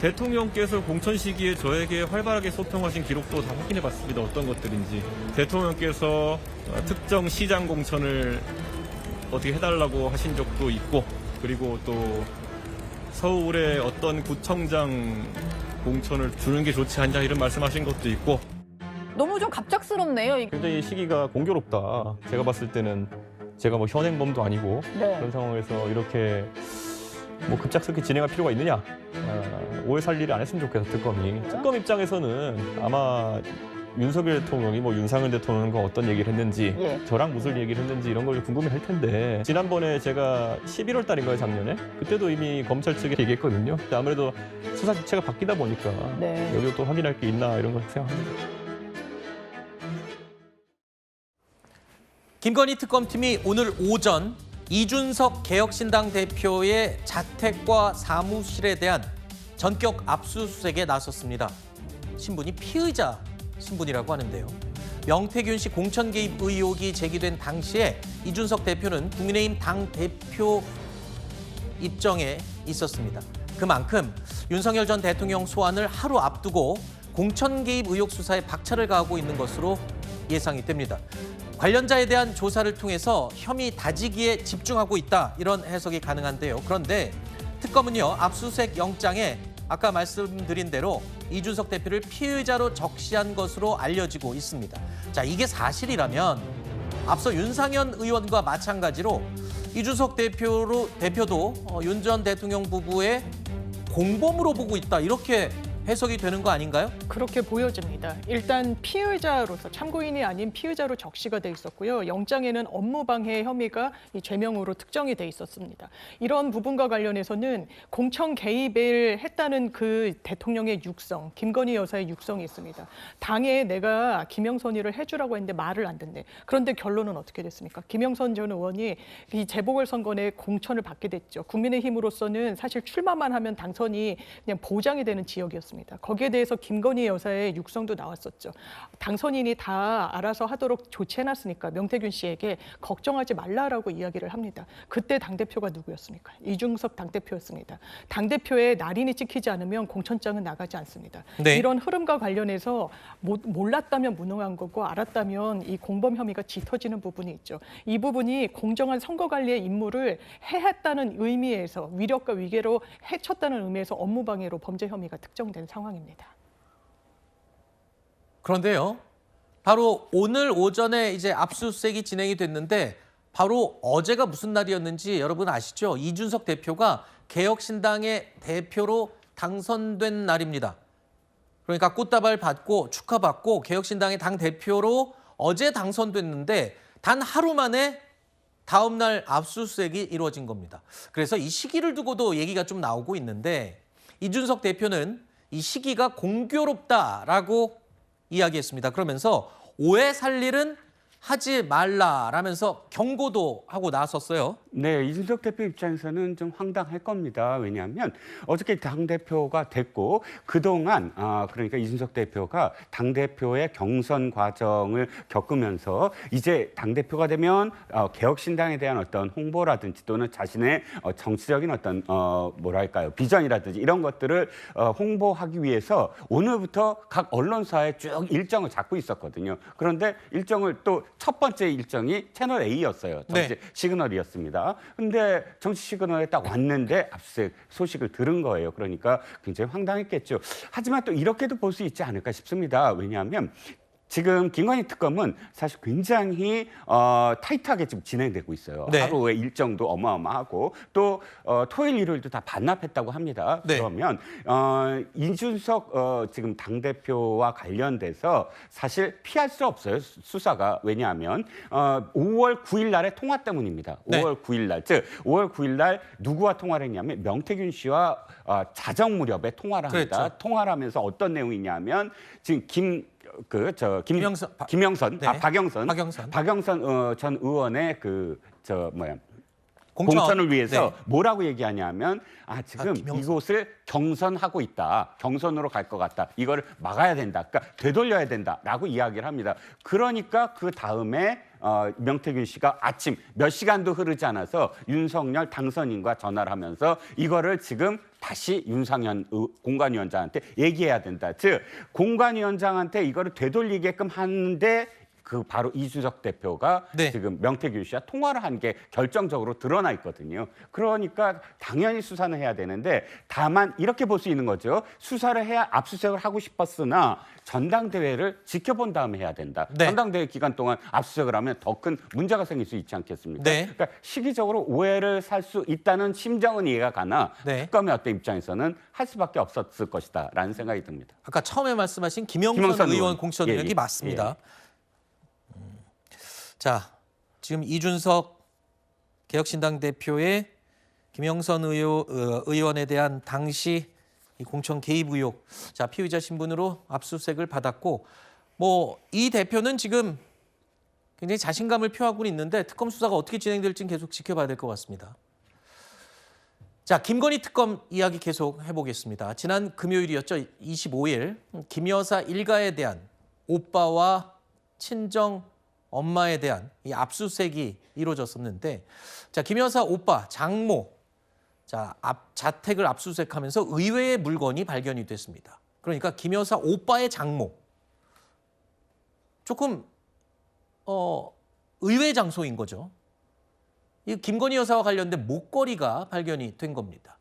대통령께서 공천 시기에 저에게 활발하게 소통하신 기록도 다 확인해 봤습니다. 어떤 것들인지. 대통령께서 특정 시장 공천을 어떻게 해달라고 하신 적도 있고, 그리고 또 서울의 어떤 구청장 공천을 주는 게 좋지 않냐 이런 말씀하신 것도 있고. 너무 좀 갑작스럽네요. 굉장히 시기가 공교롭다. 제가 봤을 때는 제가 뭐 현행범도 아니고 네. 그런 상황에서 이렇게 뭐 급작스럽게 진행할 필요가 있느냐. 오해 살 일을 안 했으면 좋겠어, 특검이. 특검 입장에서는 아마 윤석열 대통령이 뭐 윤상현 대통령과 어떤 얘기를 했는지, 예. 저랑 무슨 얘기를 했는지 이런 걸 궁금해 할 텐데, 지난번에 제가 11월 달인가요, 작년에? 그때도 이미 검찰 측에 얘기했거든요. 아무래도 수사 주체가 바뀌다 보니까 네. 여기도 또 확인할 게 있나 이런 걸 생각합니다. 김건희 특검팀이 오늘 오전 이준석 개혁신당 대표의 자택과 사무실에 대한 전격 압수수색에 나섰습니다. 신분이 피의자 신분이라고 하는데요. 명태균 씨 공천 개입 의혹이 제기된 당시에 이준석 대표는 국민의힘 당 대표 입정에 있었습니다. 그만큼 윤석열 전 대통령 소환을 하루 앞두고 공천 개입 의혹 수사에 박차를 가하고 있는 것으로 예상이 됩니다. 관련자에 대한 조사를 통해서 혐의 다지기에 집중하고 있다, 이런 해석이 가능한데요. 그런데 특검은요, 압수수색 영장에 아까 말씀드린 대로 이준석 대표를 피의자로 적시한 것으로 알려지고 있습니다. 자, 이게 사실이라면 앞서 윤상현 의원과 마찬가지로 이준석 대표도 윤 전 대통령 부부의 공범으로 보고 있다, 이렇게 해석이 되는 거 아닌가요? 그렇게 보여집니다. 일단 피의자로서, 참고인이 아닌 피의자로 적시가 돼 있었고요. 영장에는 업무방해 혐의가 이 죄명으로 특정이 돼 있었습니다. 이런 부분과 관련해서는 공천 개입을 했다는 그 대통령의 육성, 김건희 여사의 육성이 있습니다. 당에 내가 김영선이를 해주라고 했는데 말을 안 듣네. 그런데 결론은 어떻게 됐습니까? 김영선 전 의원이 이 재보궐선거 내 공천을 받게 됐죠. 국민의힘으로서는 사실 출마만 하면 당선이 그냥 보장이 되는 지역이었습니다. 거기에 대해서 김건희 여사의 육성도 나왔었죠. 당선인이 다 알아서 하도록 조치해놨으니까 명태균 씨에게 걱정하지 말라라고 이야기를 합니다. 그때 당대표가 누구였습니까? 이준석 당대표였습니다. 당대표의 날인이 찍히지 않으면 공천장은 나가지 않습니다. 네. 이런 흐름과 관련해서 몰랐다면 무능한 거고 알았다면 이 공범 혐의가 짙어지는 부분이 있죠. 이 부분이 공정한 선거관리의 임무를 해했다는 의미에서, 위력과 위계로 해쳤다는 의미에서 업무방해로 범죄 혐의가 특정된 상황입니다. 그런데요, 바로 오늘 오전에 이제 압수수색이 진행이 됐는데 바로 어제가 무슨 날이었는지 여러분 아시죠? 이준석 대표가 개혁신당의 대표로 당선된 날입니다. 그러니까 꽃다발 받고 축하받고 개혁신당의 당 대표로 어제 당선됐는데 단 하루 만에 다음 날 압수수색이 이루어진 겁니다. 그래서 이 시기를 두고도 얘기가 좀 나오고 있는데 이준석 대표는 이 시기가 공교롭다라고 이야기했습니다. 그러면서 오해 살 일은 하지 말라라면서 경고도 하고 나섰어요. 네, 이준석 대표 입장에서는 좀 황당할 겁니다. 왜냐하면 어저께 당대표가 됐고 그동안 그러니까 이준석 대표가 당대표의 경선 과정을 겪으면서 이제 당대표가 되면 개혁신당에 대한 어떤 홍보라든지 또는 자신의 정치적인 어떤 뭐랄까요, 비전이라든지 이런 것들을 홍보하기 위해서 오늘부터 각 언론사에 쭉 일정을 잡고 있었거든요. 그런데 일정을 또 첫 번째 일정이 채널 A였어요. 정치 네. 시그널이었습니다. 근데 정치 시그널에 딱 왔는데 압수수색 소식을 들은 거예요. 그러니까 굉장히 황당했겠죠. 하지만 또 이렇게도 볼 수 있지 않을까 싶습니다. 왜냐하면 지금 김건희 특검은 사실 굉장히 타이트하게 지금 진행되고 있어요. 네. 하루의 일정도 어마어마하고 또 토요일, 일요일도 다 반납했다고 합니다. 네. 그러면 이준석 지금 당대표와 관련돼서 사실 피할 수 없어요. 수사가. 왜냐하면 5월 9일 날의 통화 때문입니다. 네. 5월 9일 날. 즉 5월 9일 날 누구와 통화를 했냐면 명태균 씨와 자정 무렵에 통화를 합니다. 그랬죠. 통화를 하면서 어떤 내용이냐면 지금 김영선. 네. 박영선 박영선. 전 의원의 공천을 위해서 네. 뭐라고 얘기하냐면 지금 김영선. 이곳을 경선하고 있다. 경선으로 갈 것 같다. 이거를 막아야 된다. 그러니까 되돌려야 된다라고 이야기를 합니다. 그러니까 그 다음에 명태균 씨가 아침 몇 시간도 흐르지 않아서 윤석열 당선인과 전화를 하면서 이거를 지금 다시 윤상현 공관위원장한테 얘기해야 된다. 즉 공관위원장한테 이거를 되돌리게끔 하는데 그 바로 이준석 대표가 네. 지금 명태균 씨와 통화를 한 게 결정적으로 드러나 있거든요. 그러니까 당연히 수사는 해야 되는데 다만 이렇게 볼 수 있는 거죠. 수사를 해야 압수수색을 하고 싶었으나 전당대회를 지켜본 다음에 해야 된다. 네. 전당대회 기간 동안 압수수색을 하면 더 큰 문제가 생길 수 있지 않겠습니까? 네. 그러니까 시기적으로 오해를 살 수 있다는 심정은 이해가 가나 네. 특검의 어떤 입장에서는 할 수밖에 없었을 것이다라는 생각이 듭니다. 아까 처음에 말씀하신 김영선 김영선 의원 의원. 공천 예, 의혹이 예, 맞습니다. 자, 지금 이준석 개혁신당 대표의 김영선 의원에 대한 당시 이 공천 개입 의혹, 자 피의자 신분으로 압수수색을 받았고, 뭐 이 대표는 지금 굉장히 자신감을 표하고 있는데 특검 수사가 어떻게 진행될지는 계속 지켜봐야 될 것 같습니다. 자, 김건희 특검 이야기 계속 해보겠습니다. 지난 금요일이었죠. 25일 김 여사 일가에 대한 오빠와 친정 엄마에 대한 이 압수수색이 이루어졌었는데, 자, 김 여사 오빠 장모 자택을 압수수색하면서 의외의 물건이 발견이 됐습니다. 그러니까 김 여사 오빠의 장모, 조금 의외의 장소인 거죠. 이 김건희 여사와 관련된 목걸이가 발견이 된 겁니다.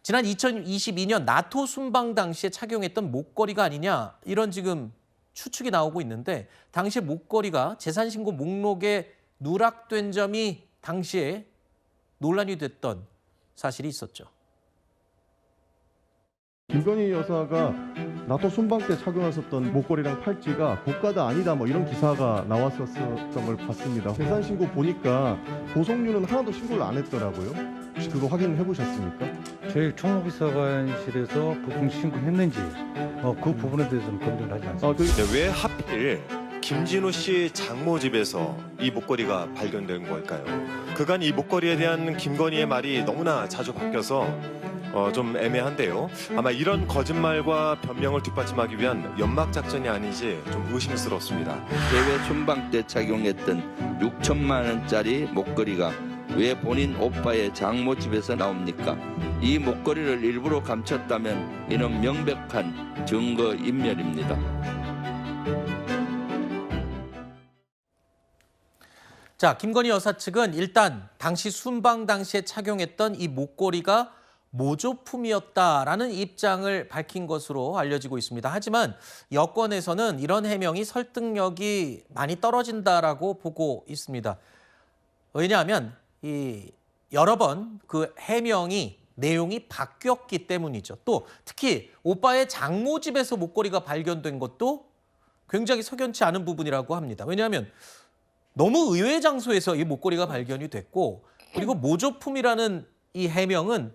지난 2022년 나토 순방 당시에 착용했던 목걸이가 아니냐, 이런 지금 추측이 나오고 있는데, 당시 목걸이가 재산신고 목록에 누락된 점이 당시에 논란이 됐던 사실이 있었죠. 김건희 여사가 나토 순방 때 착용했었던 목걸이랑 팔찌가 고가다 아니다 뭐 이런 기사가 나왔었던 걸 봤습니다. 재산 신고 보니까 보석류는 하나도 신고를 안 했더라고요. 혹시 그거 확인해 보셨습니까? 저희 총무비서관실에서 부품 신고했는지 그 부분에 대해서는 검증을 하지 않습니다. 근데 왜 하필 김진우 씨 장모 집에서 이 목걸이가 발견된 걸까요? 그간 이 목걸이에 대한 김건희의 말이 너무나 자주 바뀌어서 좀 애매한데요. 아마 이런 거짓말과 변명을 뒷받침하기 위한 연막 작전이 아닌지 좀 의심스럽습니다. 해외 순방 때 착용했던 6천만 원짜리 목걸이가 왜 본인 오빠의 장모 집에서 나옵니까? 이 목걸이를 일부러 감췄다면 이는 명백한 증거 인멸입니다. 자, 김건희 여사 측은 일단 당시 순방 당시에 착용했던 이 목걸이가 모조품이었다라는 입장을 밝힌 것으로 알려지고 있습니다. 하지만 여권에서는 이런 해명이 설득력이 많이 떨어진다라고 보고 있습니다. 왜냐하면 여러 번 그 해명이 내용이 바뀌었기 때문이죠. 또 특히 오빠의 장모 집에서 목걸이가 발견된 것도 굉장히 석연치 않은 부분이라고 합니다. 왜냐하면 너무 의외의 장소에서 이 목걸이가 발견이 됐고, 그리고 모조품이라는 이 해명은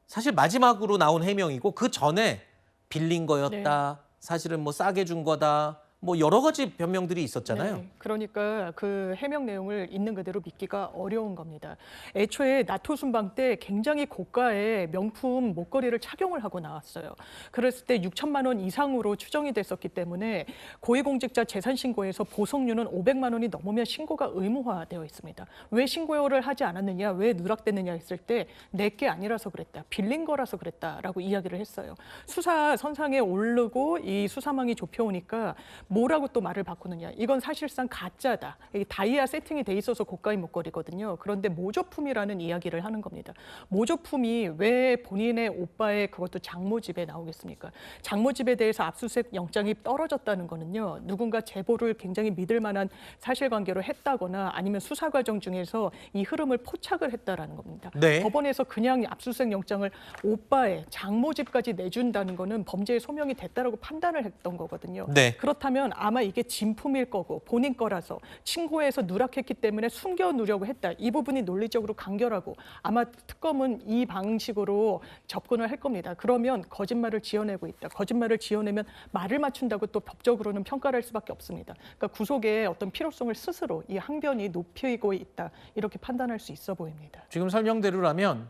사실 마지막으로 나온 해명이고, 그 전에 빌린 거였다, 사실은 뭐 싸게 준 거다, 뭐 여러 가지 변명들이 있었잖아요. 네, 그러니까 그 해명 내용을 있는 그대로 믿기가 어려운 겁니다. 애초에 나토 순방 때 굉장히 고가의 명품 목걸이를 착용을 하고 나왔어요. 그랬을 때 6천만 원 이상으로 추정이 됐었기 때문에 고위공직자 재산신고에서 보석류는 500만 원이 넘으면 신고가 의무화되어 있습니다. 왜 신고를 하지 않았느냐, 왜 누락됐느냐 했을 때 내게 아니라서 그랬다, 빌린 거라서 그랬다라고 이야기를 했어요. 수사 선상에 오르고 이 수사망이 좁혀오니까 뭐라고 또 말을 바꾸느냐. 이건 사실상 가짜다. 이게 다이아 세팅이 돼 있어서 고가의 목걸이거든요. 그런데 모조품이라는 이야기를 하는 겁니다. 모조품이 왜 본인의 오빠의 그것도 장모 집에 나오겠습니까? 장모 집에 대해서 압수수색 영장이 떨어졌다는 거는요, 누군가 제보를 굉장히 믿을 만한 사실관계로 했다거나 아니면 수사 과정 중에서 이 흐름을 포착을 했다라는 겁니다. 네. 법원에서 그냥 압수수색 영장을 오빠의 장모 집까지 내준다는 거는 범죄의 소명이 됐다라고 판단을 했던 거거든요. 네. 그렇다면 그러면 아마 이게 진품일 거고 본인 거라서 친구에서 누락했기 때문에 숨겨두려고 했다. 이 부분이 논리적으로 간결하고 아마 특검은 이 방식으로 접근을 할 겁니다. 그러면 거짓말을 지어내고 있다. 거짓말을 지어내면 말을 맞춘다고 또 법적으로는 평가를 할 수밖에 없습니다. 그러니까 구속의 어떤 필요성을 스스로 이 항변이 높이고 있다. 이렇게 판단할 수 있어 보입니다. 지금 설명대로라면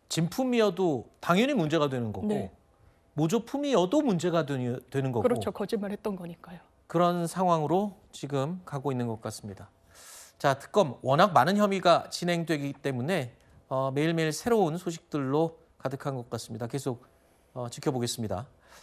진품이어도 당연히 문제가 되는 거고 네. 모조품이어도 문제가 되는 거고 그렇죠. 거짓말했던 거니까요. 그런 상황으로 지금 가고 있는 것 같습니다. 자, 특검 워낙 많은 혐의가 진행되기 때문에 매일매일 새로운 소식들로 가득한 것 같습니다. 계속 지켜보겠습니다.